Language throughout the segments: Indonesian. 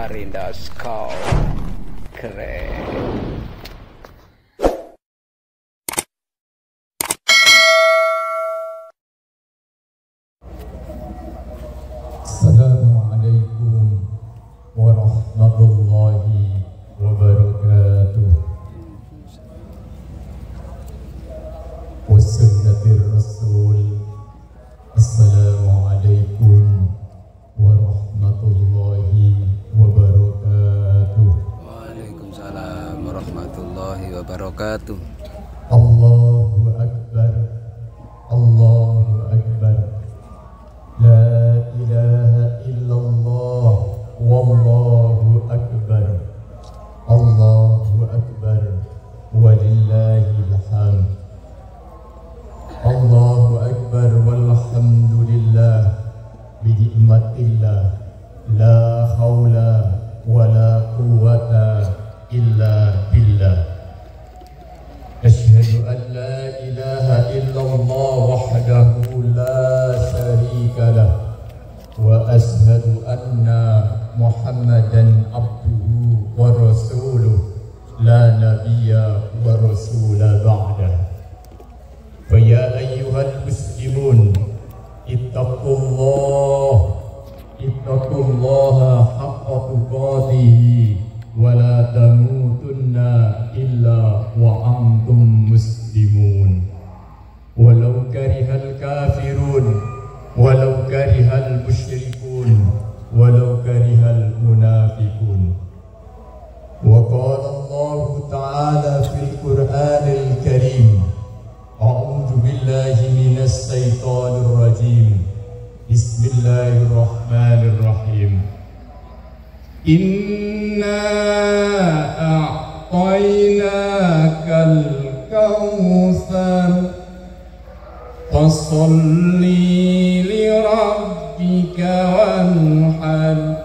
Arindaskau keren. Assalamualaikum warahmatullahi wabarakatuh. Wassunnatir Rasul. Assalamualaikum warahmatullahi wabarakatuh. Waalaikumsalam warahmatullahi wabarakatuh. Allahu Akbar, Allahu Akbar. La ilaha illallah, wallahu akbar. Allahu akbar, walillahil hamd. Allahu akbar walhamdulillah, binikmatillah, la haula wala quwwata illa billah. Asyhadu an la ilaha illallah wahdahu la syarika lah, wa asyhadu anna Muhammadan abduhu wa rasuluh, la nabiyya wa rasula ba'dah. Fa ya ayyuhal muslimun ittaqullaha haqqa tuqatih wa la tamutunna illa wa antum muslimun. Walau karihal kafirun, walau karihal musyrikun, walau karihal munafiqun. Wa qala Allah ta'ala fil Qur'anil Karim, a'udzu billahi minas syaitonir rajim. Bismillahirrahmanirrahim. Inna a'tainakal kautsar fasholli li rabbika wanhar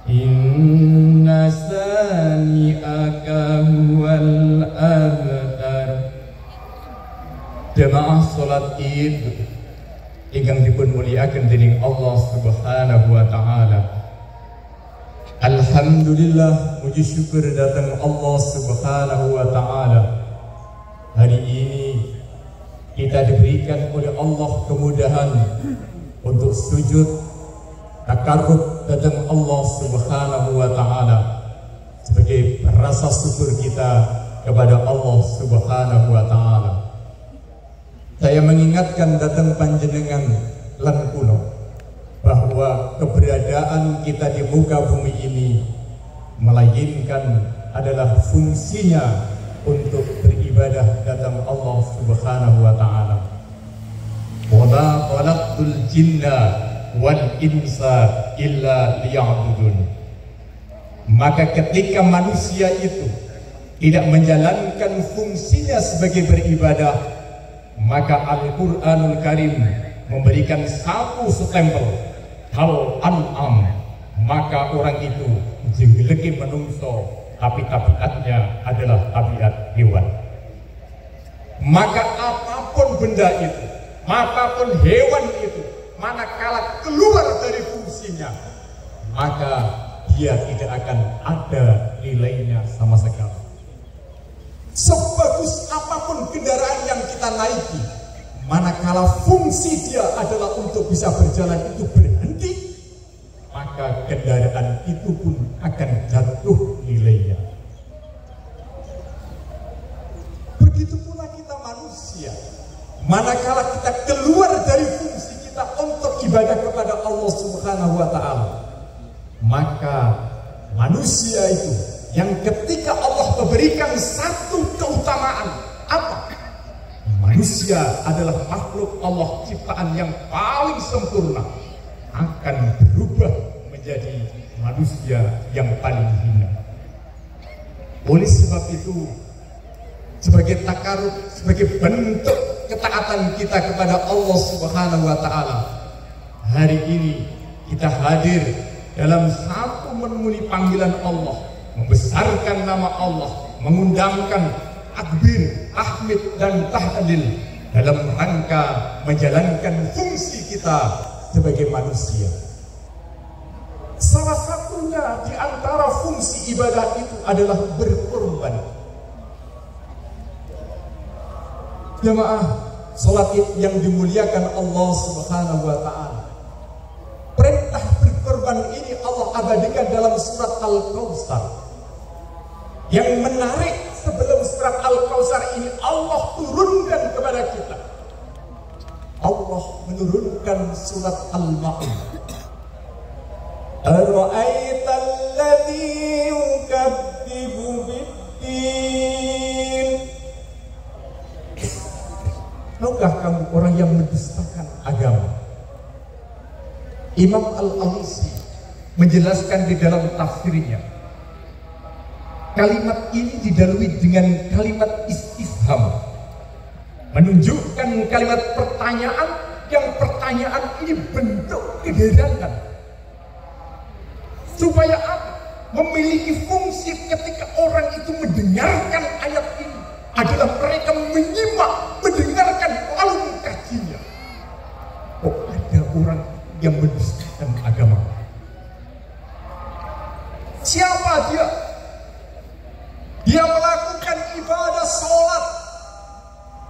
inna sani'aka huwal abtar. Jamaah salat Id ingkang dipun mulyakaken dening Allah Subhanahu wa taala. Alhamdulillah, puji syukur datang Allah Subhanahu wa taala. Hari ini kita diberikan oleh Allah kemudahan untuk sujud takarrub datang Allah Subhanahu wa taala sebagai rasa syukur kita kepada Allah Subhanahu wa taala. Saya mengingatkan datang panjenengan lan kula bahwa keberadaan kita di muka bumi ini melainkan adalah fungsinya untuk beribadah datang Allah Subhanahu wa taala. Wa ma khalaqtul jinna wal insa illa liya'budun. Maka ketika manusia itu tidak menjalankan fungsinya sebagai beribadah, maka Al-Qur'anul Karim memberikan satu stempel hal an'am, maka orang itu jengleki menungso tapi tabiatnya adalah tabiat hewan. Maka apapun benda itu, apapun hewan itu, manakala keluar dari fungsinya, maka dia tidak akan ada nilainya sama sekali. Sebagus apapun kendaraan yang kita naiki, manakala fungsi dia adalah untuk bisa berjalan itu berhenti, maka kendaraan itu pun akan jatuh nilainya. Begitu pula kita manusia, manakala kita keluar dari fungsi kita untuk ibadah kepada Allah Subhanahu wa taala, maka manusia itu yang ketika Allah memberikan satu keutamaan, apa? Manusia adalah makhluk Allah ciptaan yang paling sempurna, akan berubah menjadi manusia yang paling hina. Oleh sebab itu, sebagai takarub, sebagai bentuk ketaatan kita kepada Allah Subhanahu wa taala, hari ini kita hadir dalam satu menmuni panggilan Allah, membesarkan nama Allah, mengundangkan takbir, tahmid dan tahlil dalam rangka menjalankan fungsi kita sebagai manusia. Salah satu satunya di antara fungsi ibadah itu adalah berkorban. Jamaah salat yang dimuliakan Allah Subhanahu wa taala. Perintah berkorban ini Allah abadikan dalam surat Al-Kautsar. Yang menarik, sebelum surat Al-Kautsar ini Allah turunkan kepada kita. Allah menurunkan surat Al-Ma'idah. Ara'aital ladzi yukadzibu bid-din. Tahukah kamu orang yang mendustakan agama? Imam Al-Alusi menjelaskan di dalam tafsirnya, kalimat ini didahului dengan kalimat istifham, menunjukkan kalimat pertanyaan, yang pertanyaan ini bentuk keheranan, supaya apa? Memiliki fungsi ketika orang itu mendengarkan ayat ini adalah mereka menyimak, mendengarkan lalu mengkajinya. Oh, ada orang yang mendustakan agama. Siapa dia? Dia melakukan ibadah sholat,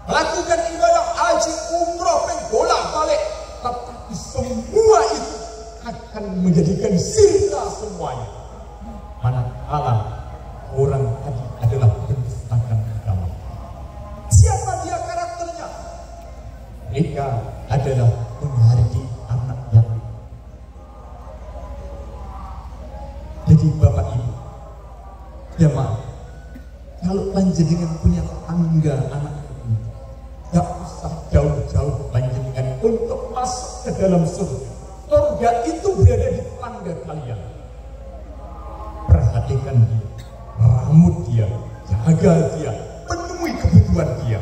melakukan ibadah haji, umroh, bolak-balik, tetapi semua itu akan menjadikan sirna semuanya. Manakala orang tadi adalah mendustakan agama. Siapa dia karakternya? Mereka adalah menghargai anak yatim. Jadi Bapak Ibu, jamaah, kalau panjenengan punya tetangga anak yatim, gak usah jauh-jauh panjenengan untuk masuk ke dalam surga. Surga itu berada di tetangga kalian. Perhatikan dia, rambut dia, jaga dia, penuhi kebutuhan dia.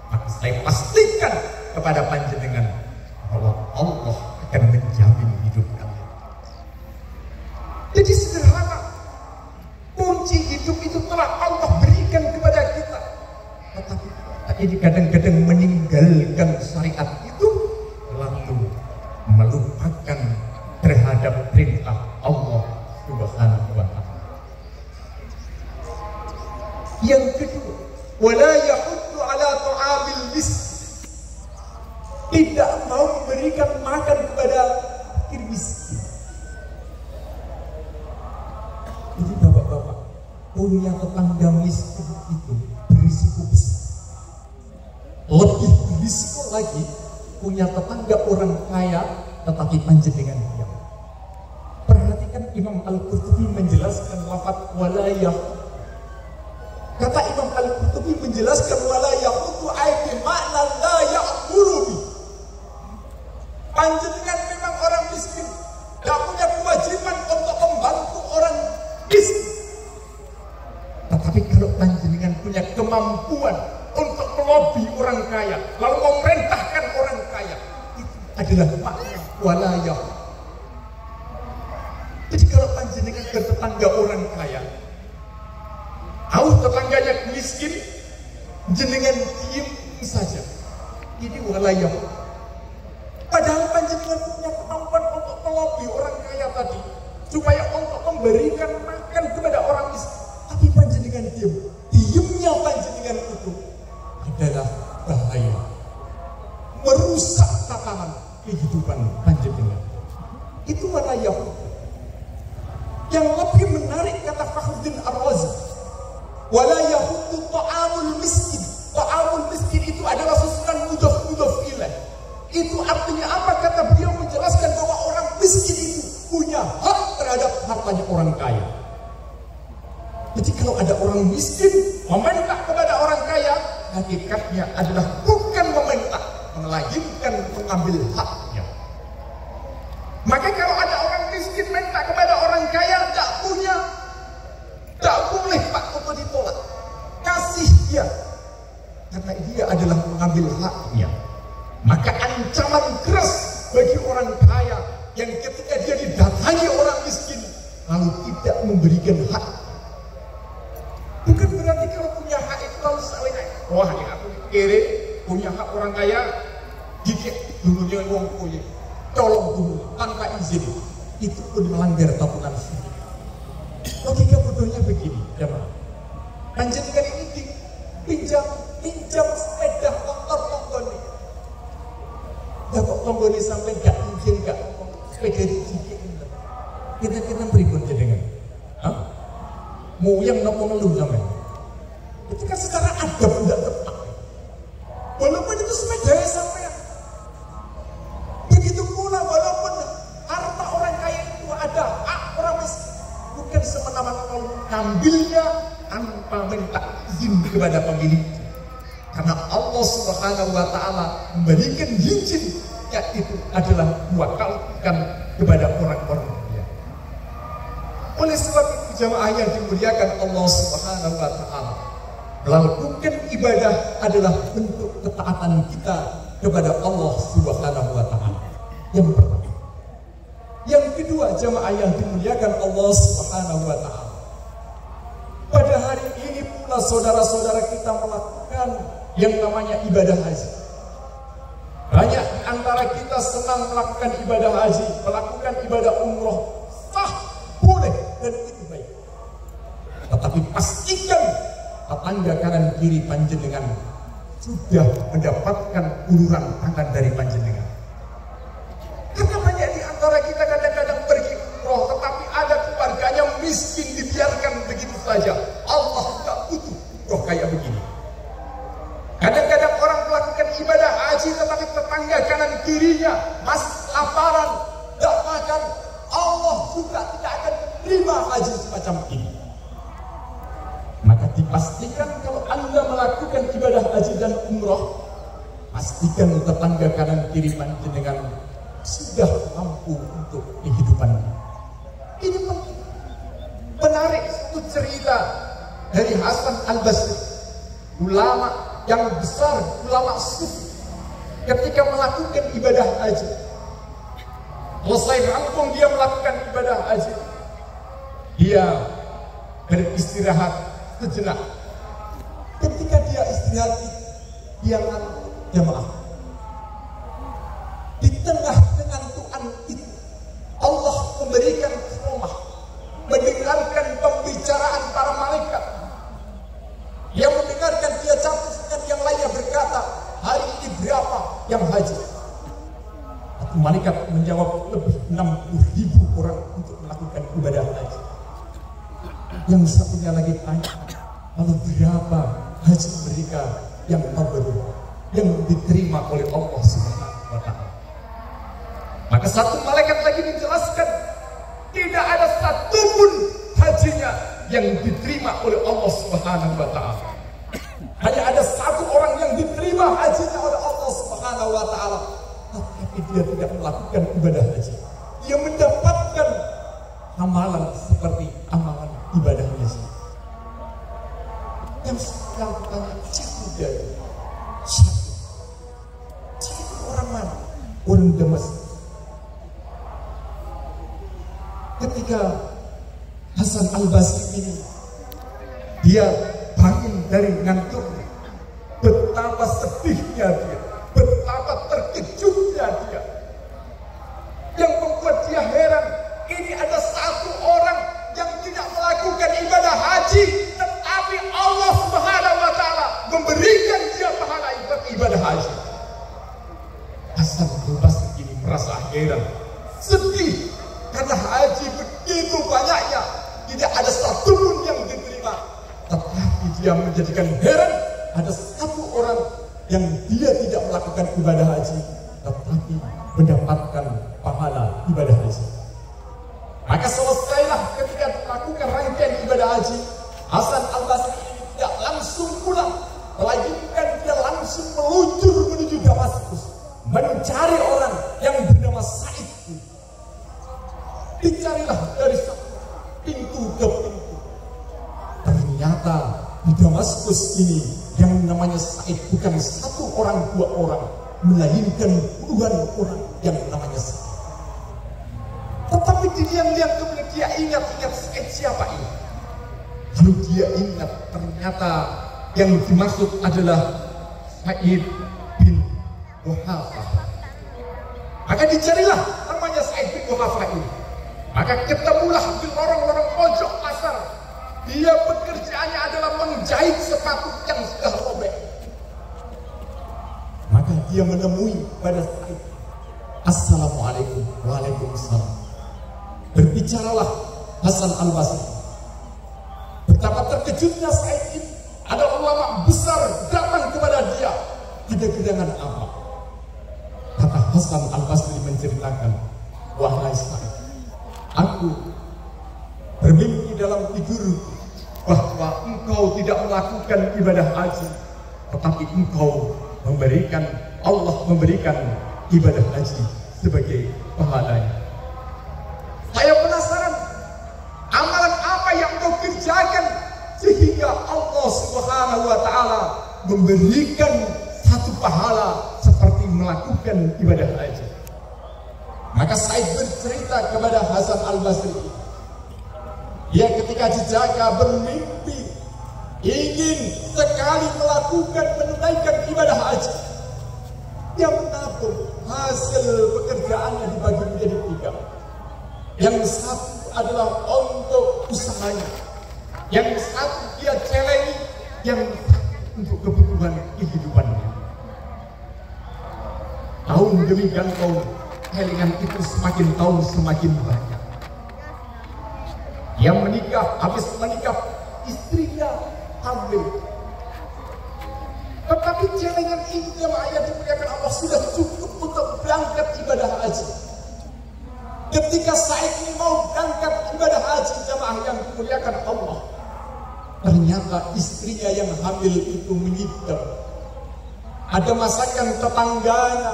Maka saya pastikan kepada panjenengan bahwa Allah akan menjamin hidup kalian. Jadi sederhana, kunci hidup itu telah Allah berikan kepada kita. Tetapi ini kadang-kadang meninggalkan syariat itu, lalu melupakan terhadap perintah Allah Subhanahu wa ta'ala. Yang kedua, wala yahuddu ala ta'amil miskin. Tidak mau memberikan makan kepada fakir miskin. Jadi bapak-bapak, punya tetangga miskin itu berisiko besar. Lebih berisiko lagi punya tetangga orang kaya tetapi panjenengan diam. Perhatikan Imam Al-Qurtubi menjelaskan lafaz walayah. Kata Imam Al-Qurtubi menjelaskan walayah itu ayat makna la ya'kulu. Panjenengan memang orang miskin, tidak punya kewajiban untuk membantu orang miskin. Tetapi kalau panjenengan punya kemampuan untuk melobi orang kaya, lalu memerintahkan orang kaya, itu adalah makna walayah. Jadi kalau panjenengan bertetangga orang kaya, tahu tetangganya miskin, jenengan diem saja, ini walayah. Padahal panjenengan punya kemampuan untuk melobi orang kaya tadi, supaya untuk memberikan makan kepada orang miskin, tapi panjenengan diem. Diemnya panjenengan itu adalah bahaya, merusak tatanan kehidupan panjenengan. Itu walayah. Yang lebih menarik kata Fakhruddin Ar-Razi, walayah itu ta'amul miskin. Ta'amul miskin itu adalah susunan mudhaf ilaih. Itu artinya apa? Kata beliau menjelaskan bahwa orang miskin itu punya hak terhadap hartanya orang kaya. Jadi kalau ada orang miskin meminta kepada orang kaya, hakikatnya adalah bukan meminta, melainkan mengambil haknya. Maka kalau ada orang miskin minta kepada orang kaya, tidak punya, tidak boleh Pak untuk ditolak. Kasih dia, karena dia adalah mengambil haknya. Maka ancaman keras bagi orang kaya yang ketika dia didatangi orang miskin lalu tidak memberikan hak. Bukan berarti kalau punya hak itu lalu sawitnya, wah ini aku kere punya hak orang kaya, gigit dulunya wong punya, colong dulu tanpa izin. itu pun melanggar tatanan fikih. Logika bodohnya begini, jemaah. Panjenengan ini pinjam sepeda motor tonggone. Ya kok tonggone sampai gak mungkin gak sepeda dikit. Kita berikut jenengan. Hah? Mau yang nopo ngeluh sampai. Itu kan secara adab tidak tepat. Walaupun itu sepedanya sampean. Begitu pula walaupun harta orang kaya itu ada hak orang miskin, bukan semena-mena kalau ngambilnya tanpa minta izin kepada pemilik. Karena Allah Subhanahu wa taala memberikan izin, yaitu adalah wakalkan kepada orang-orang mulia. Oleh sebab itu jamaah yang dimuliakan Allah Subhanahu wa taala, melakukan ibadah adalah bentuk ketaatan kita kepada Allah Subhanahu wa taala. Yang pertama. Yang kedua, jamaah yang dimuliakan Allah Subhanahu wa taala, pada hari ini pula saudara-saudara kita melakukan yang namanya ibadah haji. Banyak di antara kita senang melakukan ibadah haji, melakukan ibadah umroh. Sah, boleh, dan itu baik. Tetapi pastikan tetangga kanan kiri panjenengan sudah mendapatkan uluran tangan dari panjenengan. Karena banyak di antara kita kadang-kadang pergi umroh, tetapi ada keluarganya miskin, dibiarkan begitu saja. Allah tak butuh umroh kayak begini. Kadang-kadang orang melakukan ibadah haji, tetapi tetangga kanan kirinya masih laparan, tidak makan. Allah juga tidak akan menerima haji semacam ini. Maka dipastikan kalau Anda melakukan ibadah haji dan umroh, pastikan tetangga kanan kiri panjenengan sudah mampu untuk kehidupannya. Ini penting. Menarik satu cerita dari Hasan Al-Basri, ulama yang besar, ulama sufi, ketika melakukan ibadah haji. Selesai rampung dia melakukan ibadah haji, dia beristirahat sejenak. Ketika dia istirahat, dia ngantuk, jemaah. Di tengah kengantukan itu, Allah memberikan rahmah, mendengarkan pembicaraan para malaikat. Dia mendengarkan, dia campur dengan yang lainnya berkata, hari ini berapa yang haji? Satu malaikat menjawab, lebih 60.000 orang untuk melakukan ibadah haji. Yang satunya lagi tanya, lalu berapa haji mereka yang mabrur, yang diterima oleh Allah Subhanahu wa taala? Maka satu malaikat lagi menjelaskan, tidak ada satupun hajinya yang diterima oleh Allah Subhanahu wa taala. Hanya ada satu orang yang diterima hajinya oleh Allah Subhanahu wa taala, tetapi dia tidak melakukan ibadah haji. Dia mendapatkan amalan seperti amalan ibadahnya sendiri. Yang sekarang tanya, siapa dia? Siapa orang mana? Orang Damaskus. Ketika Hasan Al-Basri ini dia bangun dari ngantuknya, betapa sedihnya dia, betapa terkejutnya dia. Yang membuat dia heran, ini ada satu orang yang tidak melakukan ibadah haji, tetapi Allah Subhanahu wa taala memberikan dia pahala ibadah haji. Hasan Al-Basri ini merasa heran, sedih, karena haji begitu banyaknya, tidak ada satupun yang diterima. Tetapi dia menjadikan heran, ada satu orang yang dia tidak melakukan ibadah haji, tetapi mendapatkan pahala ibadah haji. Maka selesailah ketika melakukan rangkaian ibadah haji, Hasan Al-Basri ini tidak langsung pulang, melainkan dia langsung meluncur menuju Damaskus, mencari orang yang bernama Sa'id. Dicarilah dari pintu ke pintu. Ternyata di Damaskus ini yang namanya Sa'id bukan satu orang, dua orang, melainkan puluhan orang yang namanya Sa'id. Tetapi diam-diam kemudian dia ingat Sa'id siapa ini. Lalu dia ingat ternyata yang dimaksud adalah Sa'id bin Wahafah. Maka dicarilah namanya Sa'id bin Wahafah ini. Maka ketemulah di lorong-lorong pojok pasar. Dia pekerjaannya adalah menjahit sepatu yang sudah robek. Maka dia menemui pada Sa'id. Assalamualaikum. Waalaikumsalam. Berbicaralah Hasan Al-Basri. Betapa terkejutnya Sa'id ini. Ada ulama besar datang kepada dia. Ada gerangan apa? Kata Hasan Al-Basri menceritakan, wahai Sa'id, aku bermimpi dalam tidur bahwa engkau tidak melakukan ibadah haji, tetapi engkau memberikan, Allah memberikan ibadah haji sebagai pahalanya. Saya penasaran, amalan apa yang engkau kerjakan sehingga Allah Subhanahu wa Ta'ala memberikan satu pahala seperti melakukan ibadah haji. Maka Sa'id bercerita kepada Hasan Al-Basri, dia ketika di Jakarta bermimpi ingin sekali melakukan menunaikan ibadah haji. Dia menabung hasil pekerjaannya dibagi menjadi 3. Yang satu adalah untuk usahanya, yang satu dia celengi, yang satu untuk kebutuhan kehidupannya. Tahun demi tahun, celengan itu semakin tahun semakin banyak. Yang menikah, habis menikah istrinya hamil. Tetapi celengan ini jemaah yang dimuliakan Allah sudah cukup untuk berangkat ibadah haji. Ketika Sa'id ini mau berangkat ibadah haji jemaah yang dimuliakan Allah, ternyata istrinya yang hamil itu menyidam. Ada masakan tetangganya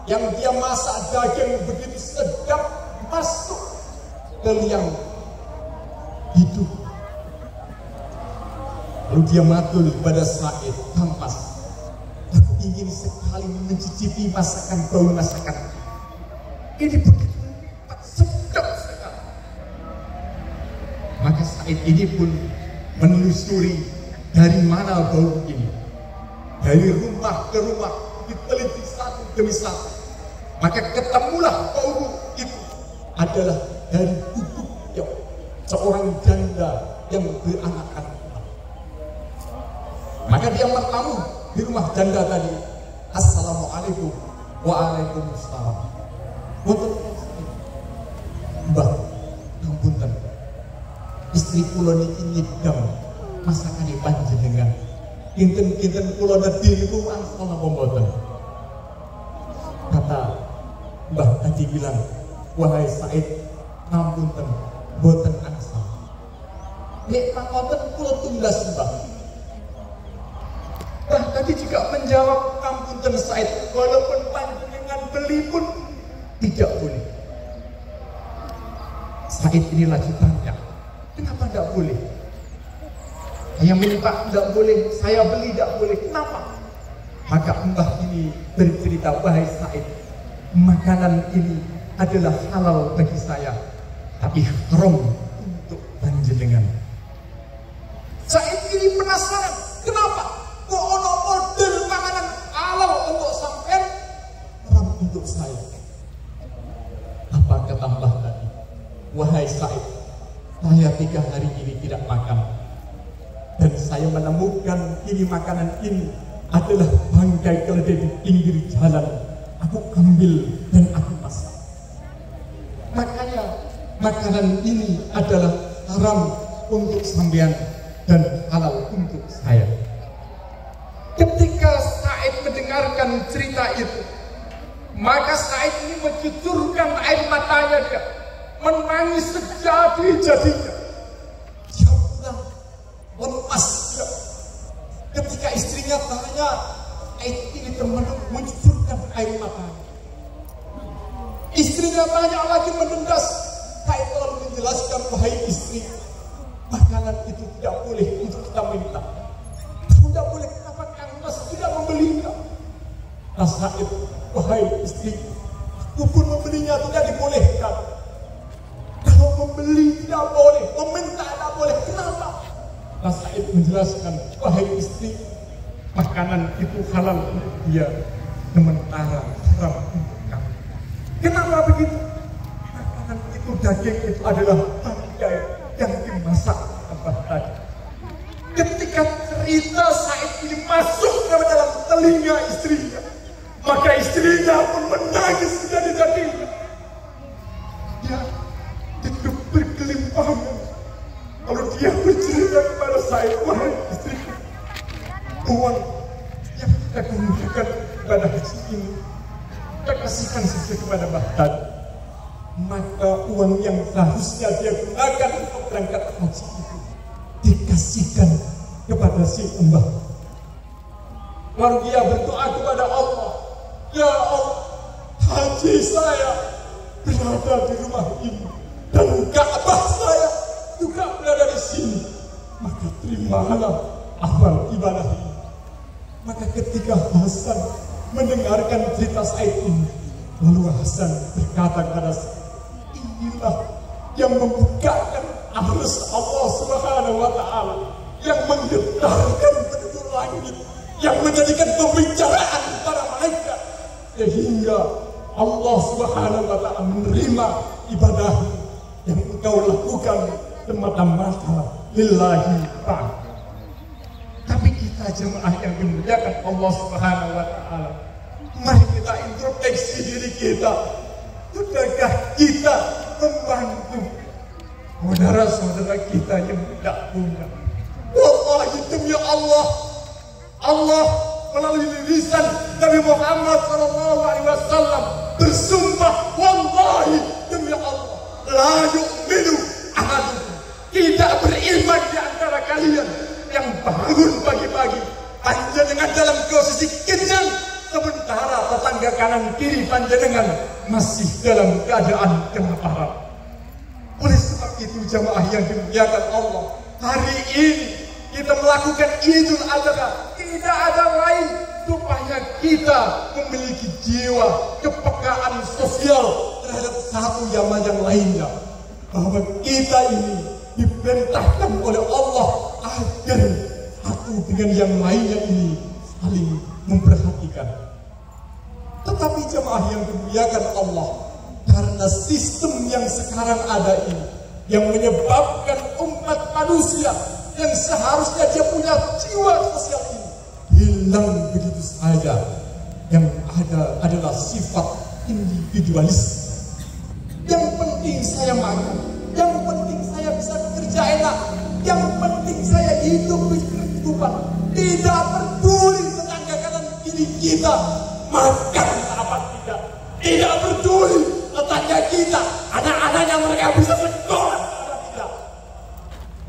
yang dia masak daging begitu sedap masuk ke liang hidup. Lalu dia matur pada Sa'id, Kampas, aku ingin sekali mencicipi masakan bau masakan ini begitu sedap sekali. Maka Sa'id ini pun menelusuri dari mana bau ini. Dari rumah ke rumah diteliti satu demi satu. Maka ketemulah bau itu adalah dari bubuknya seorang janda yang beranak-anak. Maka dia bertamu di rumah janda tadi. Assalamualaikum. Waalaikumsalam. Mbah, ampunten. Istri kula niki nyidam masakane panjenengan. Kinten-kinten kula nedhi niku angsal napa mboten? Kata Mbah tadi bilang, wahai Sa'id, ampunten, mboten angsal. Nek pangoten kula tunggas, Mbah. Mbah tadi juga menjawab, ampunten Sa'id, walaupun panjenengan beli pun tidak boleh. Sa'id ini lagi tanya, kenapa tidak boleh? Saya minta tidak boleh, saya beli tidak boleh. Kenapa? Maka Mbah ini bercerita, wahai Sa'id, makanan ini adalah halal bagi saya, tapi haram untuk panjenengan. Sa'id ini penasaran, kenapa? Kok ono model makanan halal untuk sampean, haram untuk saya? Apa kata Mbah tadi? Wahai Sa'id, saya 3 hari ini tidak makan. Dan saya menemukan ini makanan ini adalah bangkai keledai di pinggir jalan. Aku ambil dan aku masak. Makanya makanan ini adalah haram untuk sampean dan halal untuk saya. Ketika Sa'id mendengarkan cerita itu, maka Sa'id ini mencucurkan air matanya, dia menangis sejadi-jadinya. Lepas ketika istrinya tanya, ini termenung mencucurkan air mata. Istrinya tanya lagi menendas. Saya telah menjelaskan, wahai istri, makanan itu tidak boleh untuk kita minta. Tidak boleh, kenapa Kang Mas tidak membelinya? Rasa itu, wahai istri, aku pun membelinya, tidak dibolehkan. Kalau membeli tidak boleh, meminta tidak boleh, kenapa? Sa'id menjelaskan, wahai istri, makanan itu halal untuk dia, sementara haram untuk kamu. Kenapa begitu? Makanan itu itu daging itu adalah bangkai yang dimasak Abah tadi. Ketika cerita Said ini masuk ke dalam telinga istrinya, maka istrinya pun menangis menjadi dagingnya. Dia hidup bergelimpangan. Lalu dia bercerita kepada Said, wahai istriku, uang yang kita gunakan pada haji ini kita kasihkan saja kepada Bahtan. Maka uang yang seharusnya dia gunakan untuk berangkat haji itu dikasihkan kepada si Mbah. Lalu dia berdoa kepada Allah, ya Allah, haji saya berada di rumah ini dan Ka'bah saya juga berada di sini. Maka terimalah amal ibadah ini. Maka ketika Hasan mendengarkan cerita Said ini, lalu Hasan berkata kepada Said, inilah yang membukakan arus Allah Subhanahu wa Ta'ala, yang menggetarkan penduduk langit, yang menjadikan pembicaraan para malaikat, sehingga Allah Subhanahu wa Ta'ala menerima ibadah yang engkau lakukan semata-mata lillahi ta'ala. Tapi kita jemaah yang dimuliakan Allah Subhanahu wa Ta'ala, mari kita introspeksi diri kita. Sudahkah kita membantu saudara-saudara kita yang tidak punya? Wallahi demi Allah, Allah melalui lisan Nabi Muhammad SAW bersumpah, wallahi demi Allah, la yu'minu ahadukum, tidak beriman di antara kalian yang bangun pagi-pagi panjenengan dalam posisi kenyang, sementara tetangga kanan kiri panjenengan masih dalam keadaan kelaparan. Oleh sebab itu jamaah yang dimuliakan Allah, hari ini kita melakukan Idul Adha, tidak ada lain supaya kita memiliki jiwa kepekaan sosial terhadap satu sama yang lainnya, bahwa kita ini diperintahkan oleh Allah agar satu dengan yang lainnya ini saling memperhatikan. Tetapi jemaah yang dimuliakan Allah, karena sistem yang sekarang ada ini yang menyebabkan umat manusia yang seharusnya dia punya jiwa sosial ini hilang begitu saja. Yang ada adalah sifat individualis. Yang penting saya makan, yang penting saya bisa bekerja enak, yang penting saya hidup kehidupan, tidak peduli tetangga kanan kiri kita makan apa tidak, tidak peduli tetangga kita anak-anaknya mereka bisa sekolah apa tidak.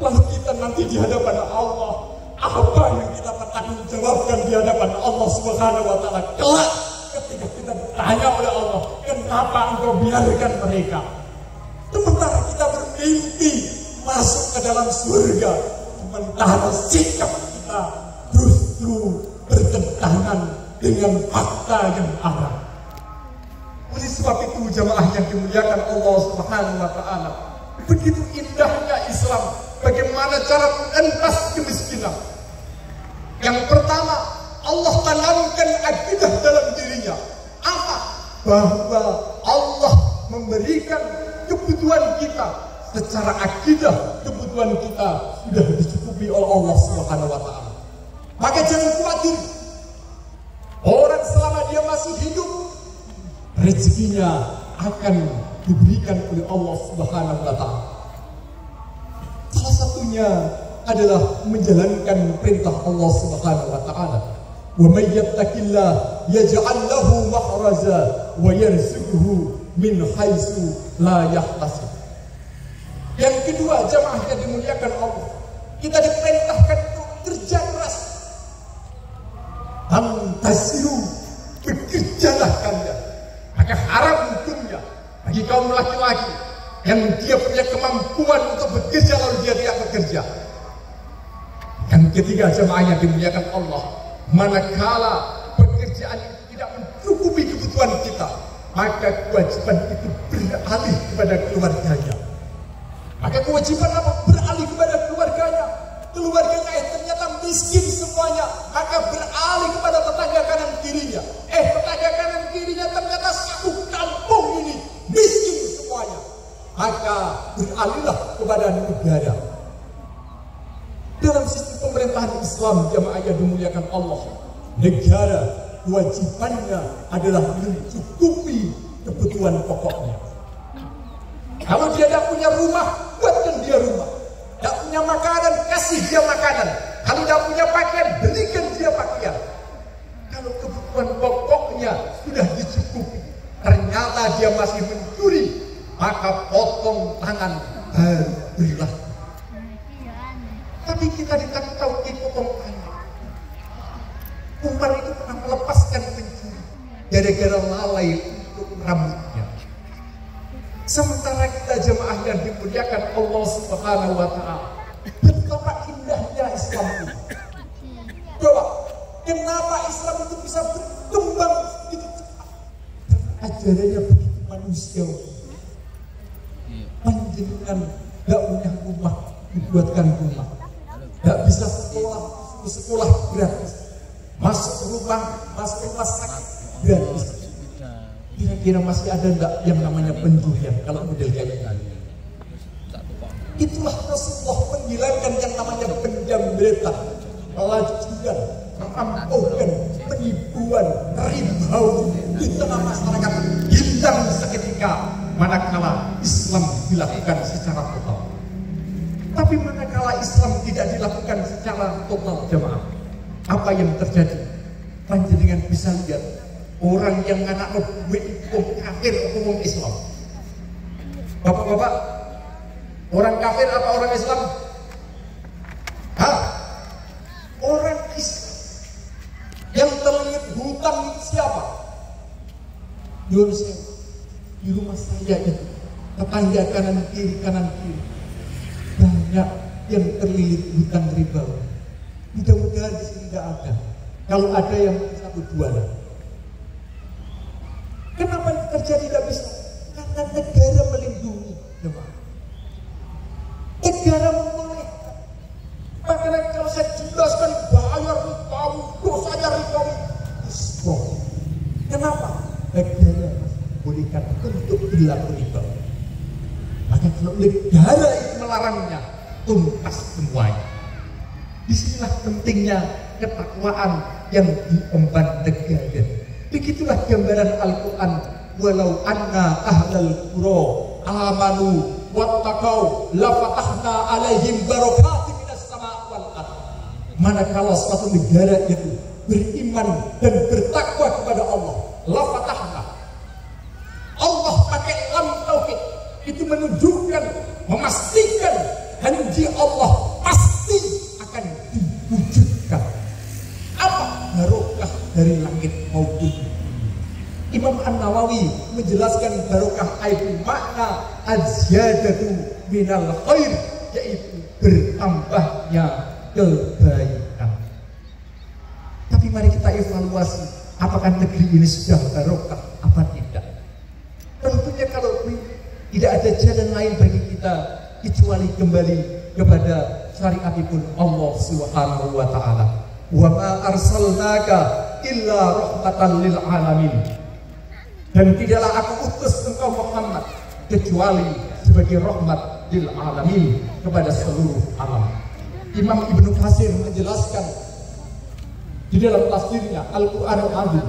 Lalu kita nanti di hadapan Allah, apa yang kita pertanggungjawabkan di hadapan Allah Subhanahu wa Ta'ala kelak ketika kita ditanya oleh Allah, kenapa engkau biarkan mereka, sementara kita bermimpi masuk ke dalam surga, sementara sikap kita justru bertentangan dengan fakta yang ada. Oleh sebab itu jamaah yang dimuliakan Allah Subhanahu wa Ta'ala, begitu indahnya Islam, bagaimana cara mengentas kemiskinan. Yang pertama, Allah tanamkan akidah dalam dirinya. Apa? Bahwa Allah memberikan kebutuhan kita secara akidah, kebutuhan kita sudah dicukupi oleh Allah Subhanahu wa Ta'ala. Maka jangan khawatir, orang selama dia masih hidup, rezekinya akan diberikan oleh Allah Subhanahu wa Ta'ala. Salah satunya adalah menjalankan perintah Allah Subhanahu wa Ta'ala. Wa may yattaqillah yaj'al lahu makhraja wa yarzuqhu min haitsu la yahtasib. Yang kedua, jamaah yang dimuliakan Allah, kita diperintahkan untuk kerja keras. Antasiru, bekerjalah kalian. Maka haram hukumnya bagi kaum laki-laki yang dia punya kemampuan untuk bekerja lalu dia tidak bekerja. Yang ketiga, jemaah yang dimuliakan Allah, manakala pekerjaan tidak mencukupi kebutuhan kita, maka kewajiban itu beralih kepada keluarganya. Maka kewajiban apa? Beralih kepada keluarganya. Keluarganya ternyata miskin semuanya, maka beralih kepada tetangga kanan kirinya. Tetangga kanan kirinya ternyata satu kampung ini miskin semuanya, maka beralihlah kepada negara. Dalam sistem pemerintahan Islam, jamaah yang dimuliakan Allah, negara kewajibannya adalah mencukupi kebutuhan pokoknya. Kalau dia tidak punya rumah, buatkan dia rumah. Tidak punya makanan, kasih dia makanan. Kalau tidak punya pakaian, belikan dia pakaian. Kalau kebutuhan pokoknya sudah dicukupi, ternyata dia masih mencuri, maka potong tangan baru berlaku. Tapi kita dikasih tahu potong tangan. Umar itu pernah melepaskan pencuri gara-gara lalai untuk rambutnya. Sementara kita jemaah yang dimuliakan Allah Subhanahu wa Ta'ala, betapa indahnya Islam ini. Coba, kenapa Islam itu bisa berkembang begitu cepat? Ajarannya begitu manusiawi. Panjenengan gak punya rumah, dibuatkan rumah. Gak bisa sekolah gratis. Masuk rumah sakit gratis. Kira-kira masih ada enggak yang namanya pencurian kalau model kayak gini? Itulah Rasulullah menghilangkan yang namanya penjambretan, pelacuran, perampokan, penipuan, ribawi di tengah masyarakat hilang seketika manakala Islam dilakukan secara total. Tapi manakala Islam tidak dilakukan secara total, jemaah, apa yang terjadi? Panjenengan bisa lihat orang yang anak duit itu kafir atau orang Islam. Bapak-bapak, orang kafir apa orang Islam? Hah? Orang Islam. Yang terlilit hutang itu siapa? Yunus, di rumah saya itu tetangga kanan kiri banyak yang terlilit hutang riba. Mudah-mudahan di sini tidak ada. Kalau ada yang satu dua lah. Kenapa itu terjadi tidak bisa? Karena negara melindungi. Negara membolehkan. Makanya kalau saya jelaskan bayar ribawi, dosanya ribawi. Kenapa? Negara membolehkan untuk berlaku ribawi. Maka kalau negara itu melarangnya, tuntas semuanya. Disinilah pentingnya ketakwaan yang diemban negara. Begitulah gambaran Al-Quran. Walau anna ahlal qura amanu wattaqau lafatahna alaihim barakatin minas sama' wal ardh. Manakala suatu negara itu beriman dan bertakwa kepada Allah, lafatahna, Allah pakai lam tauhid, itu menunjukkan, memastikan janji Allah pasti akan diwujudkan. Apa barokah dari langit maupun bumi? Imam An-Nawawi menjelaskan barokah itu makna azyadatu minal khair, yaitu bertambahnya kebaikan. Tapi mari kita evaluasi, apakah negeri ini sudah barokah apa tidak? Tentunya kalau tidak ada jalan lain bagi kita kecuali kembali kepada syariatipun Allah Subhanahu wa Ta'ala. Wa ma arsalnaka illa rahmatan lil alamin. Dan tidaklah aku utus engkau Muhammad kecuali sebagai rahmat lil alamin, kepada seluruh alam. Imam Ibnu Katsir menjelaskan di dalam tafsirnya Al-Qur'anul Azim,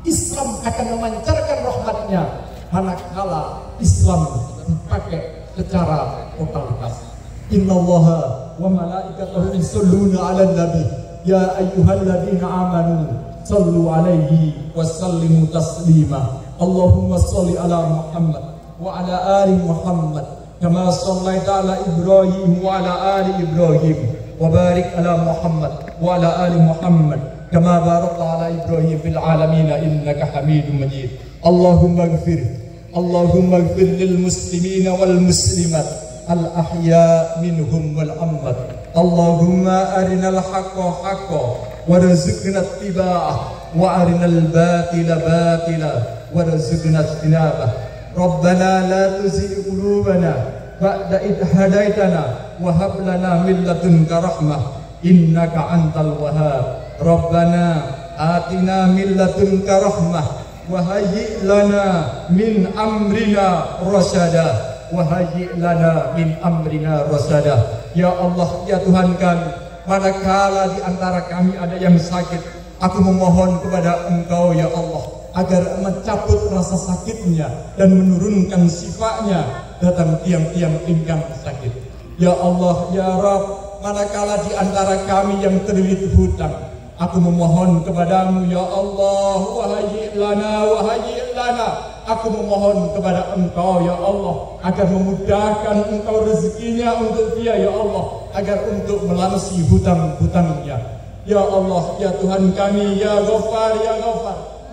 Islam akan memancarkan rahmatnya manakala Islam dipakai secara totalitas. Innallaha wa malaikatahu yusholluna 'alan nabi ya ayyuhalladzina amanu sallu 'alaihi wa sallimu taslima. Allahumma shalli 'ala Muhammad wa 'ala ali Muhammad kama shallaita 'ala Ibrahim wa 'ala ali Ibrahim wa barik 'ala Muhammad wa 'ala ali Muhammad kama barakta 'ala Ibrahim fil 'alamin innaka Hamidum Majid. Allahumma ighfir lil muslimina wal muslimat al-ahya minhum wal amwat. Allahumma arinal haqqa haqqan warzuqna ittiba'ah wa arinal batila batila warzuqna ijtinabah. Rabbana la tuzigh qulubana ba'da idh hadaitana wa hab lana min ladunka rahmah innaka antal wahhab. Rabbana atina min ladunka rahmah wa hayyi' lana min amrina rasyada. wa hayyi' lana min amrina rasada. Ya Allah, ya Tuhan kami, manakala di antara kami ada yang sakit, aku memohon kepada Engkau ya Allah agar mencabut rasa sakitnya dan menurunkan sifatnya datang tiang-tiang ingkang sakit. Ya Allah, ya Rabb, manakala di antara kami yang terlilit hutang, aku memohon kepadamu ya Allah, wahai lana, aku memohon kepada Engkau ya Allah agar memudahkan Engkau rezekinya untuk dia ya Allah, agar untuk melunasi hutang-hutangnya. Ya Allah, ya Tuhan kami, ya Ghafar,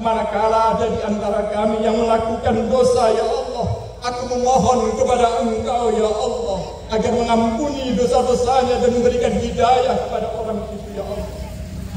manakala ada di antara kami yang melakukan dosa ya Allah, aku memohon kepada Engkau ya Allah agar mengampuni dosa-dosanya dan memberikan hidayah kepada orang itu ya Allah.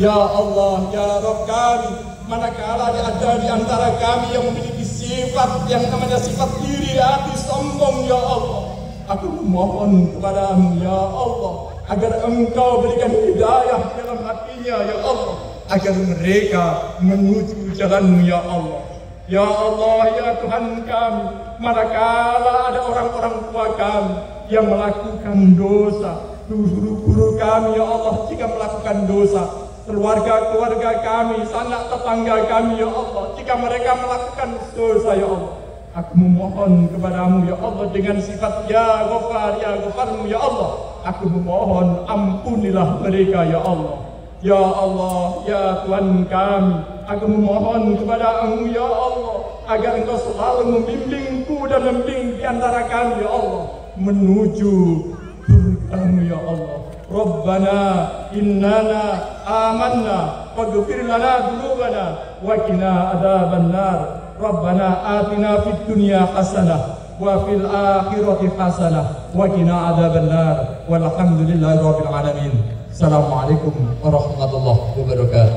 Ya Allah, ya Rabb kami, manakala ada di antara kami yang memiliki sifat yang namanya sifat iri hati sombong ya Allah, aku memohon kepadamu ya Allah agar Engkau berikan hidayah dalam hatinya ya Allah, agar mereka menuju jalan-Mu ya Allah. Ya Allah, ya Tuhan kami, manakala ada orang-orang tua kami yang melakukan dosa, guru-guru kami ya Allah jika melakukan dosa, keluarga-keluarga kami, sanak tetangga kami ya Allah jika mereka melakukan dosa ya Allah, aku memohon kepadamu ya Allah dengan sifat ya Ghafarmu ya Allah, aku memohon ampunilah mereka ya Allah. Ya Allah, ya Tuhan kami, aku memohon kepada-Mu ya Allah agar Engkau selalu membimbingku dan membimbing di antara kami ya Allah menuju surga-Mu ya Allah. Rabbana innana amanna faghfir lana dzunubana wa qina adzabannar. Rabbana atina fid dunya hasanah wa fil akhirati hasanah wa qina adzabannar. Walhamdulillahi rabbil alamin. Assalamualaikum warahmatullahi wabarakatuh.